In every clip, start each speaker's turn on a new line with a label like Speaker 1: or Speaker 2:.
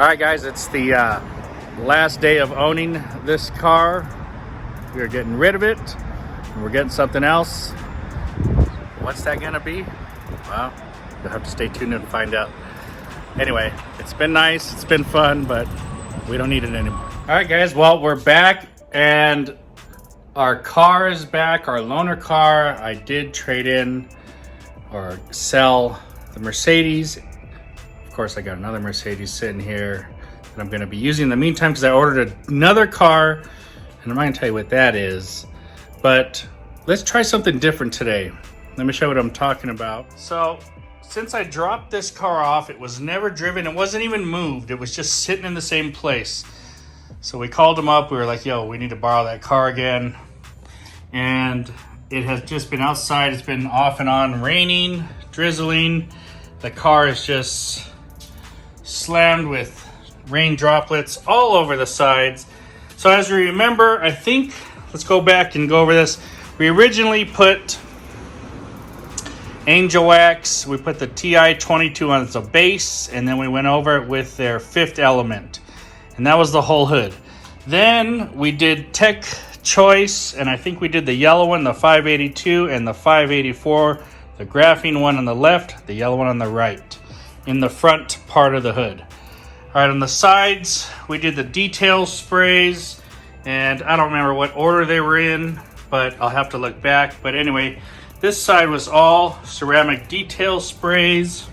Speaker 1: All right, guys, it's the last day of owning this car. We are getting rid of it, and we're getting something else. What's that gonna be? Well, you'll have to stay tuned and find out. Anyway, it's been nice, it's been fun, but we don't need it anymore. All right, guys, well, we're back, and our car is back, our loaner car. I did trade in or sell the Mercedes. Of course, I got another Mercedes sitting here that I'm going to be using in the meantime because I ordered another car, and I'm not going to tell you what that is. But let's try something different today. Let me show you what I'm talking about. So, since I dropped this car off, it was never driven. It wasn't even moved. It was just sitting in the same place. So we called them up. We were like, yo, we need to borrow that car again. And it has just been outside. It's been off and on, raining, drizzling. The car is just slammed with rain droplets all over the sides. So as you remember, I think, let's go back and go over this. We originally put Angel Wax, we put the TI-22 on as a base, and then we went over it with their fifth element. And that was the whole hood. Then we did Tech Choice, and I think we did the yellow one, the 582, and the 584, the graphene one on the left, the yellow one on the right, in the front part of the hood. All right, on the sides, we did the detail sprays, and I don't remember what order they were in, but I'll have to look back. But anyway, this side was all ceramic detail sprays,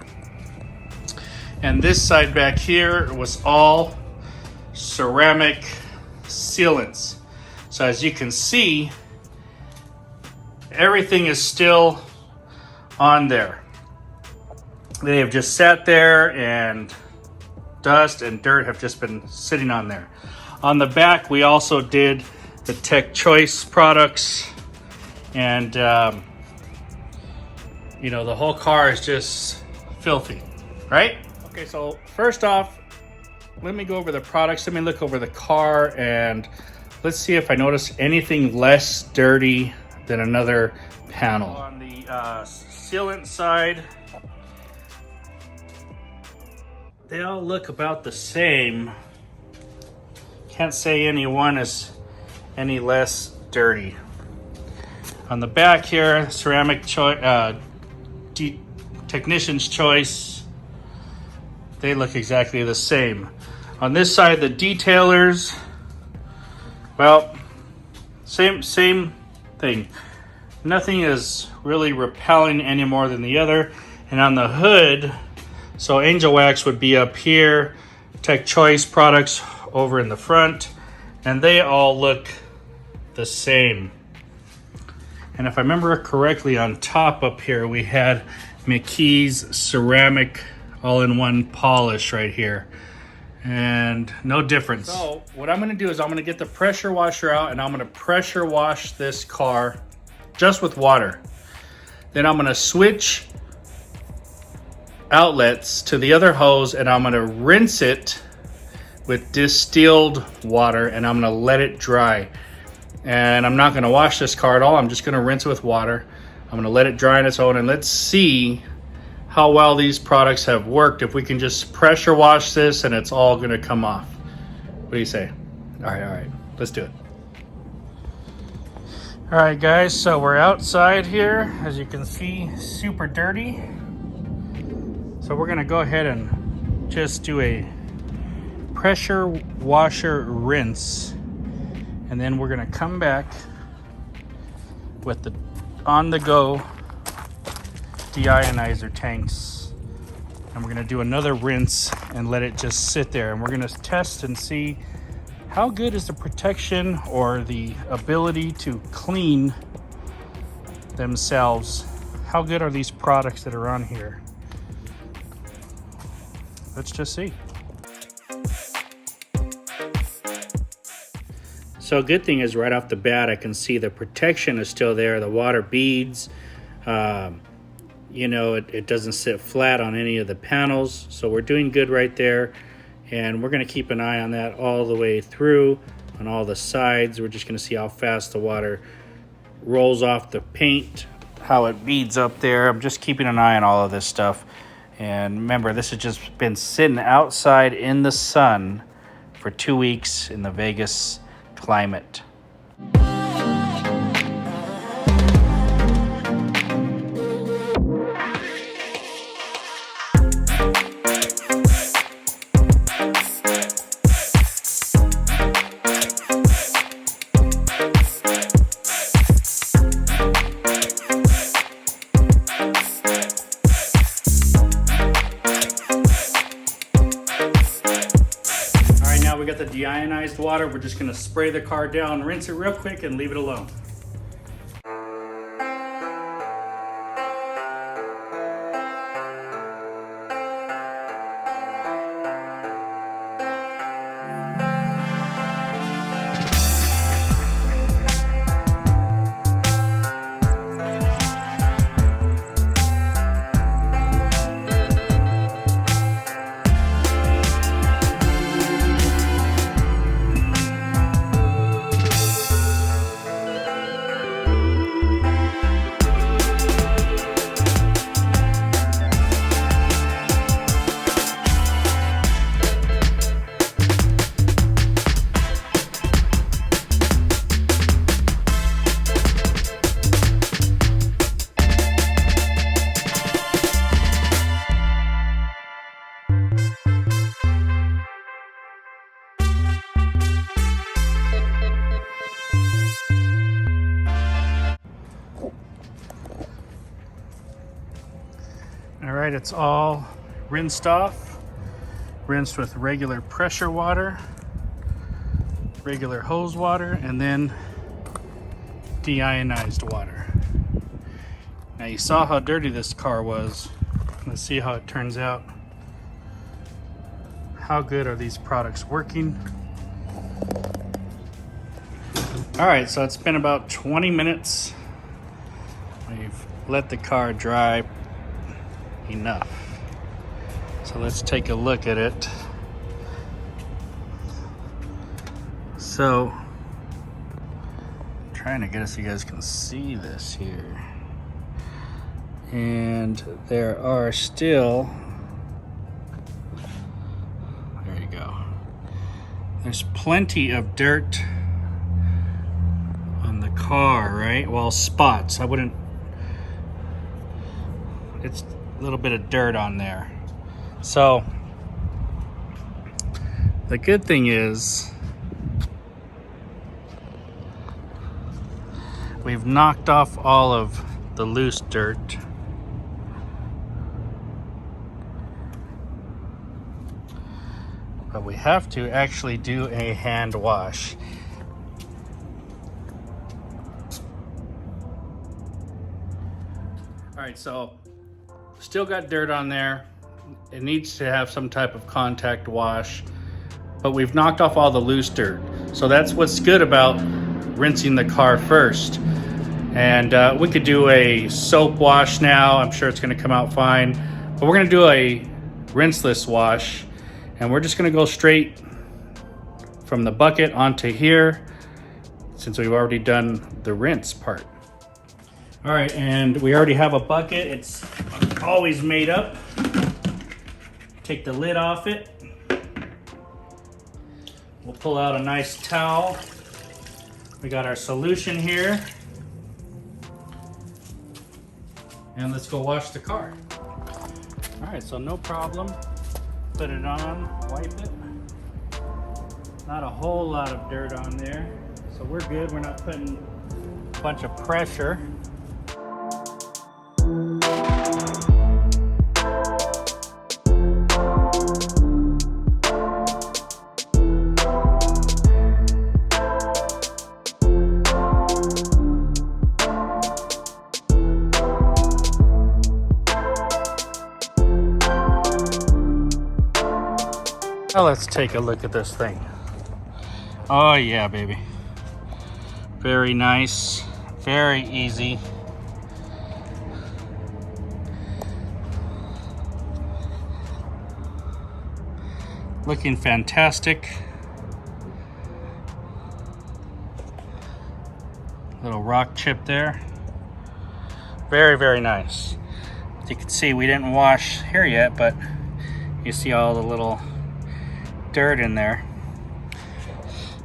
Speaker 1: and this side back here was all ceramic sealants. So as you can see, everything is still on there. They have just sat there, and dust and dirt have just been sitting on there. On the back, we also did the Tech Choice products, and you know, the whole car is just filthy, right? Okay, so first off, let me go over the products. Let me look over the car, and let's see if I notice anything less dirty than another panel. On the sealant side, they all look about the same. Can't say any one is any less dirty. On the back here, ceramic Technician's Choice, they look exactly the same. On this side, the detailers, well, same thing. Nothing is really repelling any more than the other. And on the hood, so Angel Wax would be up here, Tech Choice products over in the front, and they all look the same. And if I remember correctly, on top up here, we had McKee's ceramic all-in-one polish right here. And no difference. So what I'm gonna do is I'm gonna get the pressure washer out, and I'm gonna pressure wash this car just with water. Then I'm gonna switch outlets to the other hose, and I'm gonna rinse it with distilled water, and I'm gonna let it dry. And I'm not gonna wash this car at all. I'm just gonna rinse it with water. I'm gonna let it dry on its own, and let's see how well these products have worked. If we can just pressure wash this and it's all gonna come off. What do you say? All right, let's do it. All right, guys, so we're outside here. As you can see, super dirty. So we're gonna go ahead and just do a pressure washer rinse. And then we're gonna come back with the on-the-go deionizer tanks. And we're gonna do another rinse and let it just sit there. And we're gonna test and see how good is the protection or the ability to clean themselves. How good are these products that are on here? Let's just see. So good thing is right off the bat, I can see the protection is still there. The water beads, you know, it doesn't sit flat on any of the panels. So we're doing good right there. And we're gonna keep an eye on that all the way through on all the sides. We're just gonna see how fast the water rolls off the paint, how it beads up there. I'm just keeping an eye on all of this stuff. And remember, this has just been sitting outside in the sun for 2 weeks in the Vegas climate. We got the deionized water. We're just gonna spray the car down, rinse it real quick, and leave it alone. All right, it's all rinsed off, rinsed with regular pressure water, regular hose water, and then deionized water. Now you saw how dirty this car was. Let's see how it turns out. How good are these products working? All right, so it's been about 20 minutes. We've let the car dry enough. So let's take a look at it. So, I'm trying to get it so you guys can see this here. And there are still, there you go. There's plenty of dirt on the car, right? Well, spots. I wouldn't, it's a little bit of dirt on there. So the good thing is we've knocked off all of the loose dirt. But we have to actually do a hand wash. All right, so still got dirt on there. It needs to have some type of contact wash, but we've knocked off all the loose dirt. So that's what's good about rinsing the car first. And we could do a soap wash now. I'm sure it's gonna come out fine, but we're gonna do a rinseless wash, and we're just gonna go straight from the bucket onto here since we've already done the rinse part. All right, and we already have a bucket. It's always made up. Take the lid off it. We'll pull out a nice towel. We got our solution here. And let's go wash the car. All right, so no problem. Put it on, wipe it. Not a whole lot of dirt on there. So we're good, we're not putting a bunch of pressure. Now let's take a look at this thing. Oh yeah, baby. Very nice, very easy. Looking fantastic. Little rock chip there. Very, very nice. You can see we didn't wash here yet, but you see all the little dirt in there.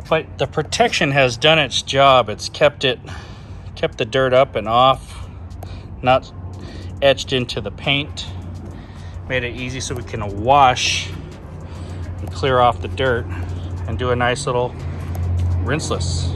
Speaker 1: But the protection has done its job. It's kept the dirt up and off, not etched into the paint. Made it easy so we can wash and clear off the dirt and do a nice little rinseless.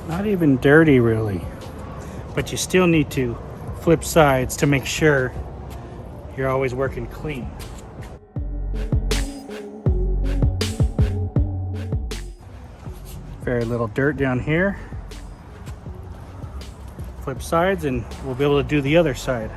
Speaker 1: Not even dirty really, but you still need to flip sides to make sure you're always working clean. Very little dirt down here. Flip sides and we'll be able to do the other side.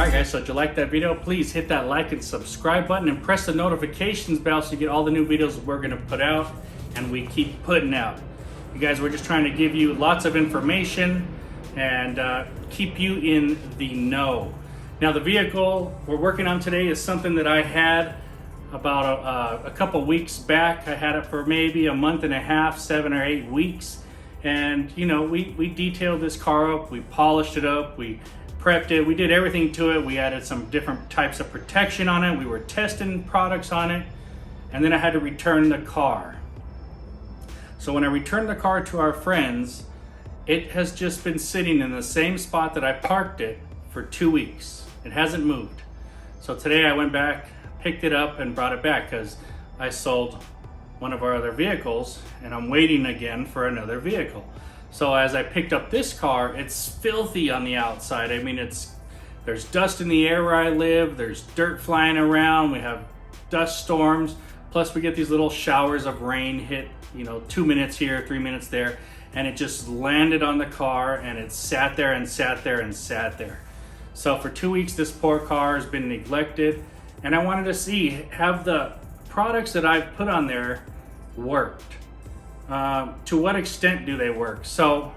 Speaker 1: Alright guys, so if you like that video, please hit that like and subscribe button and press the notifications bell so you get all the new videos we're going to put out and we keep putting out. You guys, we're just trying to give you lots of information and keep you in the know. Now the vehicle we're working on today is something that I had about a couple weeks back. I had it for maybe a month and a half, 7 or 8 weeks. And you know, we detailed this car up, we polished it up, we prepped it, we did everything to it. We added some different types of protection on it. We were testing products on it. And then I had to return the car. So when I returned the car to our friends, it has just been sitting in the same spot that I parked it for 2 weeks. It hasn't moved. So today I went back, picked it up and brought it back because I sold one of our other vehicles and I'm waiting again for another vehicle. So as I picked up this car, it's filthy on the outside. I mean, there's dust in the air where I live, there's dirt flying around, we have dust storms, plus we get these little showers of rain hit, 2 minutes here, 3 minutes there, and it just landed on the car and it sat there and sat there and sat there. So for 2 weeks, this poor car has been neglected, and I wanted to see, have the products that I've put on there worked? To what extent do they work? So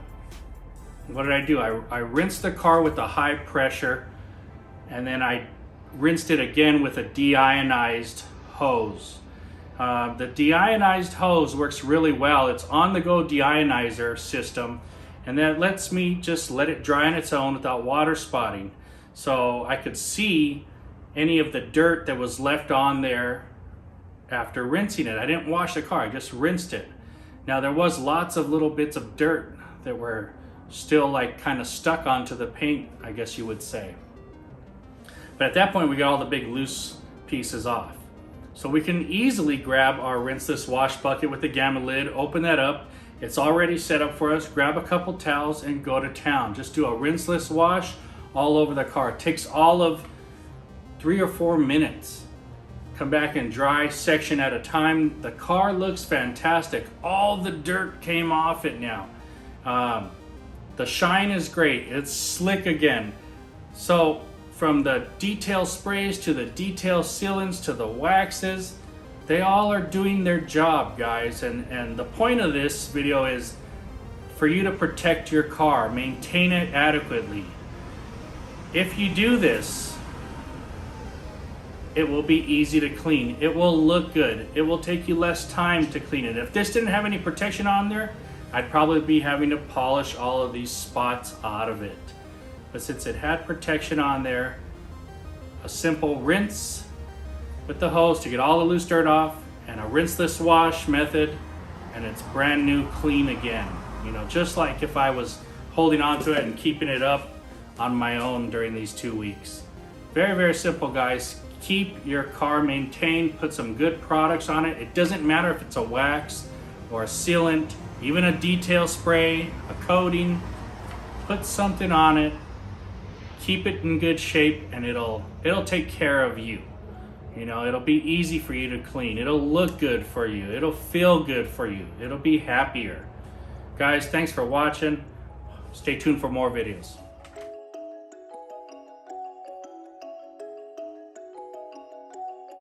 Speaker 1: what did I do? I rinsed the car with a high pressure, and then I rinsed it again with a deionized hose. The deionized hose works really well. It's on-the-go deionizer system, and that lets me just let it dry on its own without water spotting. So I could see any of the dirt that was left on there after rinsing it. I didn't wash the car, I just rinsed it. Now there was lots of little bits of dirt that were still like kind of stuck onto the paint, I guess you would say. But at that point we got all the big loose pieces off. So we can easily grab our rinseless wash bucket with the Gamma lid, open that up. It's already set up for us. Grab a couple towels and go to town. Just do a rinseless wash all over the car. It takes all of 3 or 4 minutes. Come back and dry section at a time. The car looks fantastic. All the dirt came off it now. The shine is great. It's slick again. So from the detail sprays to the detail sealants to the waxes, they all are doing their job, guys. And the point of this video is for you to protect your car, maintain it adequately. If you do this, it will be easy to clean. It will look good. It will take you less time to clean it. If this didn't have any protection on there, I'd probably be having to polish all of these spots out of it. But since it had protection on there, a simple rinse with the hose to get all the loose dirt off, and a rinseless wash method, and it's brand new, clean again. Just like if I was holding on to it and keeping it up on my own during these 2 weeks. Very, very simple, guys. Keep your car maintained, put some good products on it. It doesn't matter if it's a wax or a sealant, even a detail spray, a coating. Put something on it, keep it in good shape, and it'll take care of you. It'll be easy for you to clean. It'll look good for you. It'll feel good for you. It'll be happier. Guys, thanks for watching. Stay tuned for more videos.